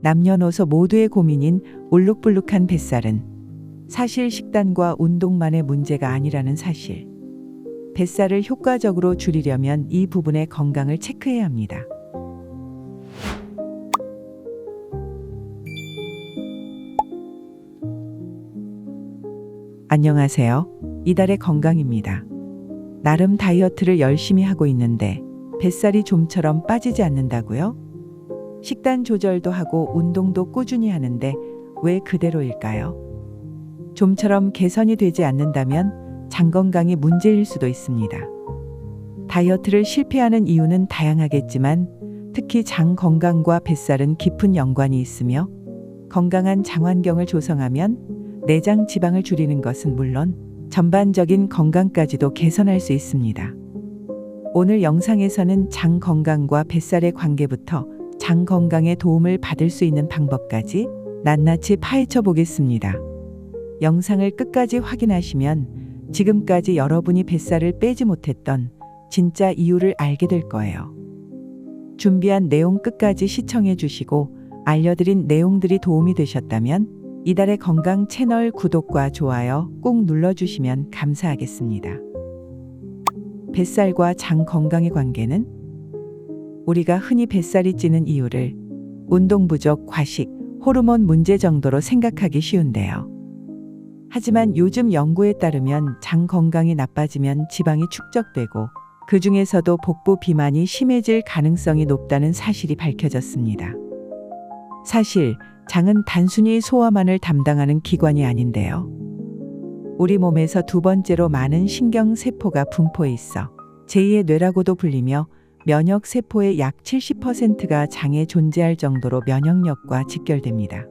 남녀노소 모두의 고민인 울룩불룩한 뱃살은 사실 식단과 운동만의 문제가 아니라는 사실. 뱃살을 효과적으로 줄이려면 이 부분의 건강을 체크해야 합니다. 안녕하세요. 이달의 건강입니다. 나름 다이어트를 열심히 하고 있는데 뱃살이 좀처럼 빠지지 않는다고요? 식단 조절도 하고 운동도 꾸준히 하는데 왜 그대로일까요? 좀처럼 개선이 되지 않는다면 장 건강이 문제일 수도 있습니다. 다이어트를 실패하는 이유는 다양하겠지만 특히 장 건강과 뱃살은 깊은 연관이 있으며 건강한 장 환경을 조성하면 내장 지방을 줄이는 것은 물론 전반적인 건강까지도 개선할 수 있습니다. 오늘 영상에서는 장 건강과 뱃살의 관계부터 장 건강에 도움을 받을 수 있는 방법까지 낱낱이 파헤쳐 보겠습니다. 영상을 끝까지 확인하시면 지금까지 여러분이 뱃살을 빼지 못했던 진짜 이유를 알게 될 거예요. 준비한 내용 끝까지 시청해 주시고 알려드린 내용들이 도움이 되셨다면 이달의 건강 채널 구독과 좋아요 꼭 눌러주시면 감사하겠습니다. 뱃살과 장 건강의 관계는 우리가 흔히 뱃살이 찌는 이유를 운동 부족, 과식, 호르몬 문제 정도로 생각하기 쉬운데요. 하지만 요즘 연구에 따르면 장 건강이 나빠지면 지방이 축적되고 그 중에서도 복부 비만이 심해질 가능성이 높다는 사실이 밝혀졌습니다. 사실 장은 단순히 소화만을 담당하는 기관이 아닌데요. 우리 몸에서 두 번째로 많은 신경세포가 분포해 있어 제2의 뇌라고도 불리며 면역세포의 약 70%가 장에 존재할 정도로 면역력과 직결됩니다.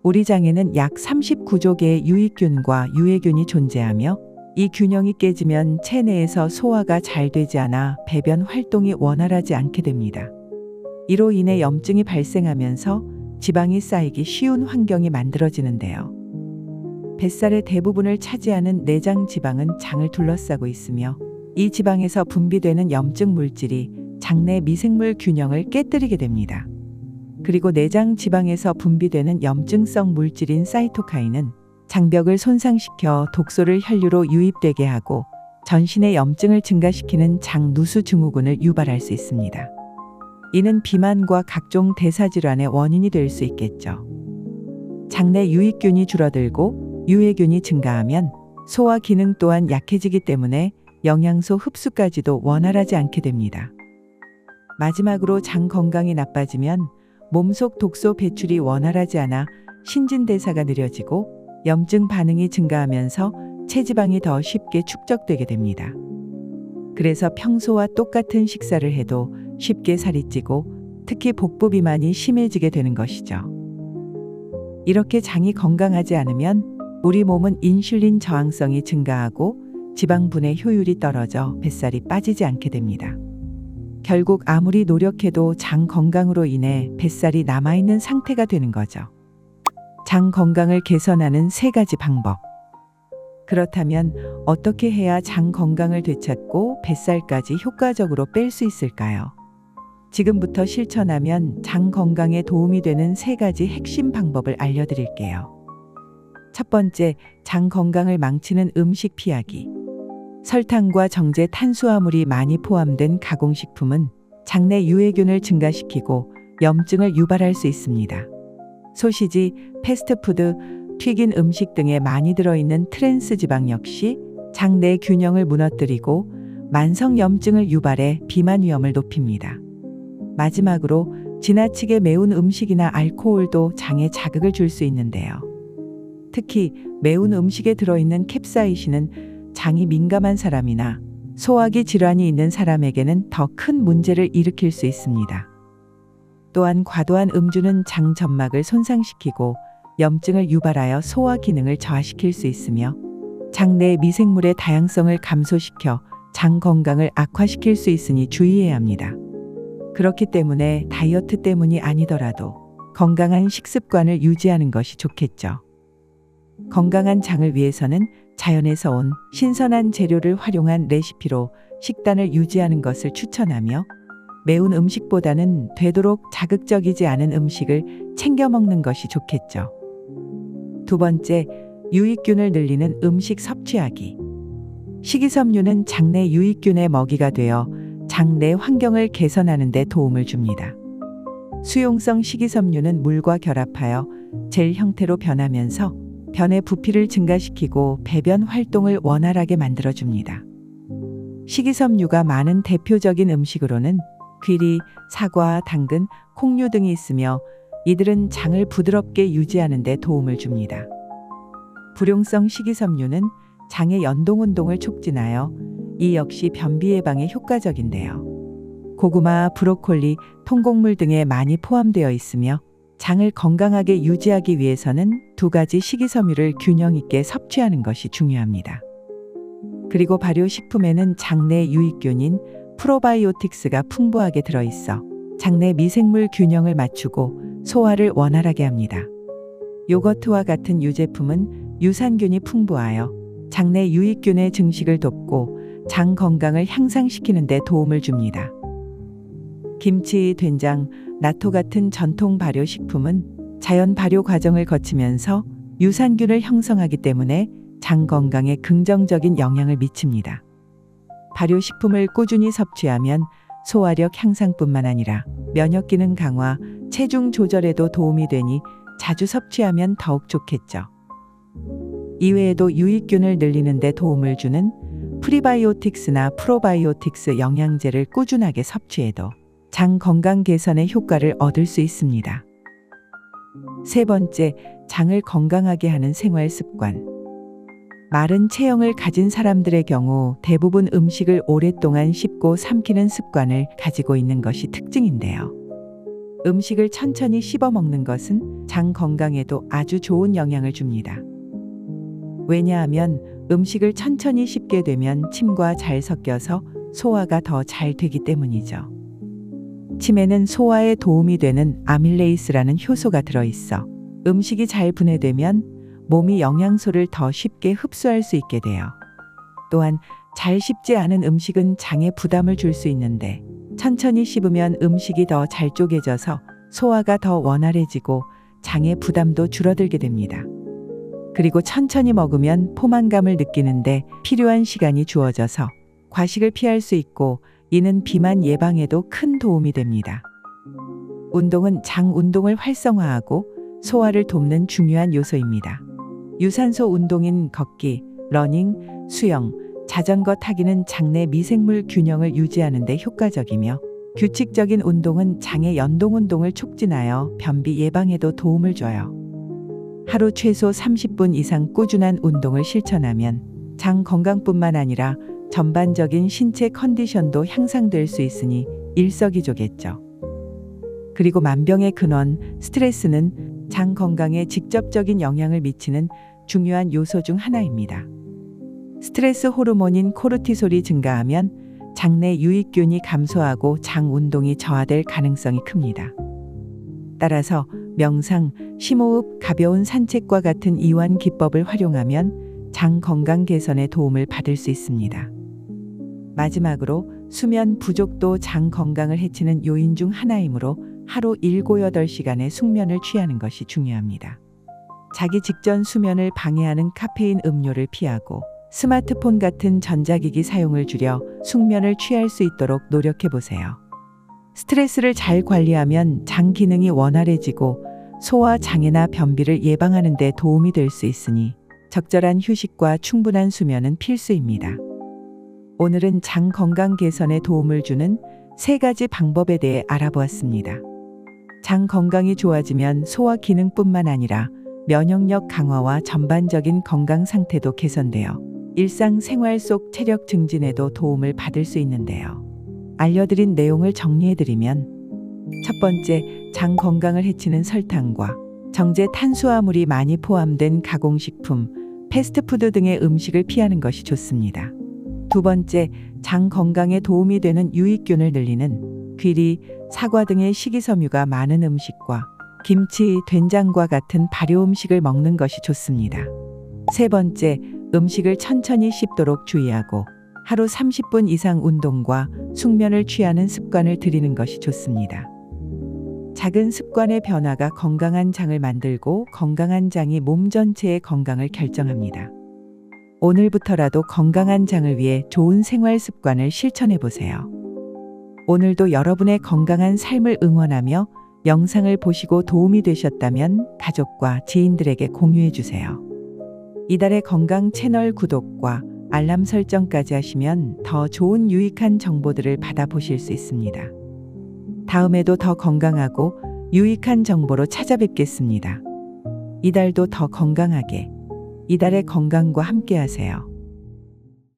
우리 장에는 약 39조 개의 유익균과 유해균이 존재하며 이 균형이 깨지면 체내에서 소화가 잘 되지 않아 배변 활동이 원활하지 않게 됩니다. 이로 인해 염증이 발생하면서 지방이 쌓이기 쉬운 환경이 만들어지는데요. 뱃살의 대부분을 차지하는 내장 지방은 장을 둘러싸고 있으며 이 지방에서 분비되는 염증 물질이 장내 미생물 균형을 깨뜨리게 됩니다. 그리고 내장 지방에서 분비되는 염증성 물질인 사이토카인은 장벽을 손상시켜 독소를 혈류로 유입되게 하고 전신의 염증을 증가시키는 장 누수 증후군을 유발할 수 있습니다. 이는 비만과 각종 대사질환의 원인이 될 수 있겠죠. 장내 유익균이 줄어들고 유해균이 증가하면 소화 기능 또한 약해지기 때문에 영양소 흡수까지도 원활하지 않게 됩니다. 마지막으로 장 건강이 나빠지면 몸속 독소 배출이 원활하지 않아 신진대사가 느려지고 염증 반응이 증가하면서 체지방이 더 쉽게 축적되게 됩니다. 그래서 평소와 똑같은 식사를 해도 쉽게 살이 찌고 특히 복부 비만이 심해지게 되는 것이죠. 이렇게 장이 건강하지 않으면 우리 몸은 인슐린 저항성이 증가하고 지방 분해 효율이 떨어져 뱃살이 빠지지 않게 됩니다. 결국 아무리 노력해도 장 건강으로 인해 뱃살이 남아있는 상태가 되는 거죠. 장 건강을 개선하는 3가지 방법. 그렇다면 어떻게 해야 장 건강을 되찾고 뱃살까지 효과적으로 뺄 수 있을까요? 지금부터 실천하면 장 건강에 도움이 되는 3가지 핵심 방법을 알려드릴게요. 첫 번째, 장 건강을 망치는 음식 피하기. 설탕과 정제 탄수화물이 많이 포함된 가공식품은 장내 유해균을 증가시키고 염증을 유발할 수 있습니다. 소시지, 패스트푸드, 튀긴 음식 등에 많이 들어있는 트랜스 지방 역시 장내 균형을 무너뜨리고 만성 염증을 유발해 비만 위험을 높입니다. 마지막으로 지나치게 매운 음식이나 알코올도 장에 자극을 줄 수 있는데요. 특히 매운 음식에 들어있는 캡사이신은 장이 민감한 사람이나 소화기 질환이 있는 사람에게는 더 큰 문제를 일으킬 수 있습니다. 또한 과도한 음주는 장 점막을 손상시키고 염증을 유발하여 소화 기능을 저하시킬 수 있으며 장내 미생물의 다양성을 감소시켜 장 건강을 악화시킬 수 있으니 주의해야 합니다. 그렇기 때문에 다이어트 때문이 아니더라도 건강한 식습관을 유지하는 것이 좋겠죠. 건강한 장을 위해서는 자연에서 온 신선한 재료를 활용한 레시피로 식단을 유지하는 것을 추천하며 매운 음식보다는 되도록 자극적이지 않은 음식을 챙겨 먹는 것이 좋겠죠. 두 번째, 유익균을 늘리는 음식 섭취하기. 식이섬유는 장내 유익균의 먹이가 되어 장내 환경을 개선하는 데 도움을 줍니다. 수용성 식이섬유는 물과 결합하여 젤 형태로 변하면서 변의 부피를 증가시키고 배변 활동을 원활하게 만들어줍니다. 식이섬유가 많은 대표적인 음식으로는 귀리, 사과, 당근, 콩류 등이 있으며 이들은 장을 부드럽게 유지하는 데 도움을 줍니다. 불용성 식이섬유는 장의 연동운동을 촉진하여 이 역시 변비 예방에 효과적인데요. 고구마, 브로콜리, 통곡물 등에 많이 포함되어 있으며 장을 건강하게 유지하기 위해서는 두 가지 식이섬유를 균형 있게 섭취하는 것이 중요합니다. 그리고 발효식품에는 장내 유익균인 프로바이오틱스가 풍부하게 들어있어 장내 미생물 균형을 맞추고 소화를 원활하게 합니다. 요거트와 같은 유제품은 유산균이 풍부하여 장내 유익균의 증식을 돕고 장 건강을 향상시키는 데 도움을 줍니다. 김치, 된장, 나토 같은 전통 발효식품은 자연 발효 과정을 거치면서 유산균을 형성하기 때문에 장 건강에 긍정적인 영향을 미칩니다. 발효식품을 꾸준히 섭취하면 소화력 향상뿐만 아니라 면역 기능 강화, 체중 조절에도 도움이 되니 자주 섭취하면 더욱 좋겠죠. 이외에도 유익균을 늘리는 데 도움을 주는 프리바이오틱스나 프로바이오틱스 영양제를 꾸준하게 섭취해도 장 건강 개선의 효과를 얻을 수 있습니다. 세 번째, 장을 건강하게 하는 생활 습관. 마른 체형을 가진 사람들의 경우 대부분 음식을 오랫동안 씹고 삼키는 습관을 가지고 있는 것이 특징인데요. 음식을 천천히 씹어 먹는 것은 장 건강에도 아주 좋은 영향을 줍니다. 왜냐하면 음식을 천천히 씹게 되면 침과 잘 섞여서 소화가 더 잘 되기 때문이죠. 침에는 소화에 도움이 되는 아밀레이스라는 효소가 들어있어 음식이 잘 분해되면 몸이 영양소를 더 쉽게 흡수할 수 있게 돼요. 또한 잘 씹지 않은 음식은 장에 부담을 줄 수 있는데 천천히 씹으면 음식이 더 잘 쪼개져서 소화가 더 원활해지고 장의 부담도 줄어들게 됩니다. 그리고 천천히 먹으면 포만감을 느끼는데 필요한 시간이 주어져서 과식을 피할 수 있고 이는 비만 예방에도 큰 도움이 됩니다. 운동은 장 운동을 활성화하고 소화를 돕는 중요한 요소입니다. 유산소 운동인 걷기, 러닝, 수영, 자전거 타기는 장내 미생물 균형을 유지하는 데 효과적이며 규칙적인 운동은 장의 연동 운동을 촉진하여 변비 예방에도 도움을 줘요. 하루 최소 30분 이상 꾸준한 운동을 실천하면 장 건강뿐만 아니라 전반적인 신체 컨디션도 향상될 수 있으니 일석이조겠죠. 그리고 만병의 근원, 스트레스는 장 건강에 직접적인 영향을 미치는 중요한 요소 중 하나입니다. 스트레스 호르몬인 코르티솔이 증가하면 장내 유익균이 감소하고 장 운동이 저하될 가능성이 큽니다. 따라서 명상, 심호흡, 가벼운 산책과 같은 이완 기법을 활용하면 장 건강 개선에 도움을 받을 수 있습니다. 마지막으로 수면 부족도 장 건강을 해치는 요인 중 하나이므로 하루 7, 8시간의 숙면을 취하는 것이 중요합니다. 자기 직전 수면을 방해하는 카페인 음료를 피하고 스마트폰 같은 전자기기 사용을 줄여 숙면을 취할 수 있도록 노력해 보세요. 스트레스를 잘 관리하면 장 기능이 원활해지고 소화 장애나 변비를 예방하는 데 도움이 될 수 있으니 적절한 휴식과 충분한 수면은 필수입니다. 오늘은 장 건강 개선에 도움을 주는 3가지 방법에 대해 알아보았습니다. 장 건강이 좋아지면 소화 기능뿐만 아니라 면역력 강화와 전반적인 건강 상태도 개선되어 일상생활 속 체력 증진에도 도움을 받을 수 있는데요. 알려드린 내용을 정리해드리면 첫 번째, 장 건강을 해치는 설탕과 정제 탄수화물이 많이 포함된 가공식품, 패스트푸드 등의 음식을 피하는 것이 좋습니다. 두 번째, 장 건강에 도움이 되는 유익균을 늘리는 귀리, 사과 등의 식이섬유가 많은 음식과 김치, 된장과 같은 발효 음식을 먹는 것이 좋습니다. 세 번째, 음식을 천천히 씹도록 주의하고 하루 30분 이상 운동과 숙면을 취하는 습관을 들이는 것이 좋습니다. 작은 습관의 변화가 건강한 장을 만들고 건강한 장이 몸 전체의 건강을 결정합니다. 오늘부터라도 건강한 장을 위해 좋은 생활 습관을 실천해 보세요. 오늘도 여러분의 건강한 삶을 응원하며 영상을 보시고 도움이 되셨다면 가족과 지인들에게 공유해 주세요. 이달의 건강 채널 구독과 알람 설정까지 하시면 더 좋은 유익한 정보들을 받아보실 수 있습니다. 다음에도 더 건강하고 유익한 정보로 찾아뵙겠습니다. 이달도 더 건강하게, 이달의 건강과 함께 하세요.